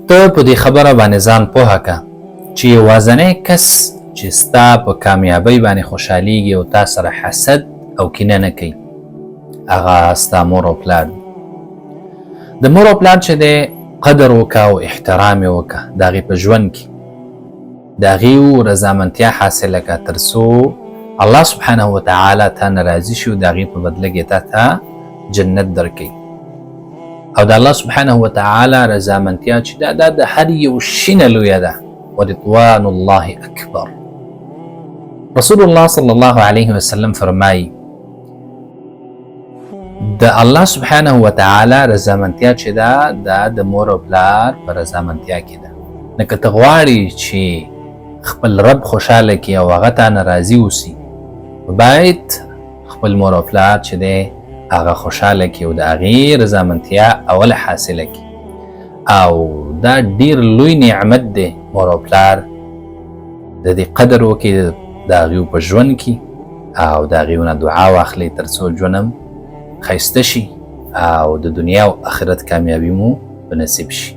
ته په دې خبره باندې ځان پوهه که چې یوازینی کس چې ستا په کامیابۍ باندې خوشحالیږي او تا سره حسد او کینه نه کوي هغه ستا مور او پلار دی. د مور او پلار چې دی قدر وکړه او احترام یې وکړه د هغې په ژوند کې د هغې رضامندتیا حاصله کړه تر څو الله سبحانه وتعالی تا نه راضي شي او د هغې په بدله کې تا ته جنت درکوي. او د الله سبحانه وتعالی رضامندتیا چې دا د هر یو شي نه لویه ده. ورضوان الله اکبر. رسول الله صلی الله علیه وسلم فرمایي د الله سبحانه وتعالی رضامندتیا چې ده دا د مور او پلار په رضامندتیا کې ده. نو که ته غواړې چې خپل رب خوشحاله کړي او هغه تا نه راضي اوسي باید خپل مور او پلار چې دی هغه خوشحاله کړي او د هغې رضامندتیا اوله حاصله کړي. او دا ډیر لوی نعمت دی مور او پلار د دې قدر وکړي د هغې په ژوند کې او د هغې نه دعا واخلئ تر څو ژوند ښایسته شي او د دنیا او آخرت کامیابي مو په نصیب شي.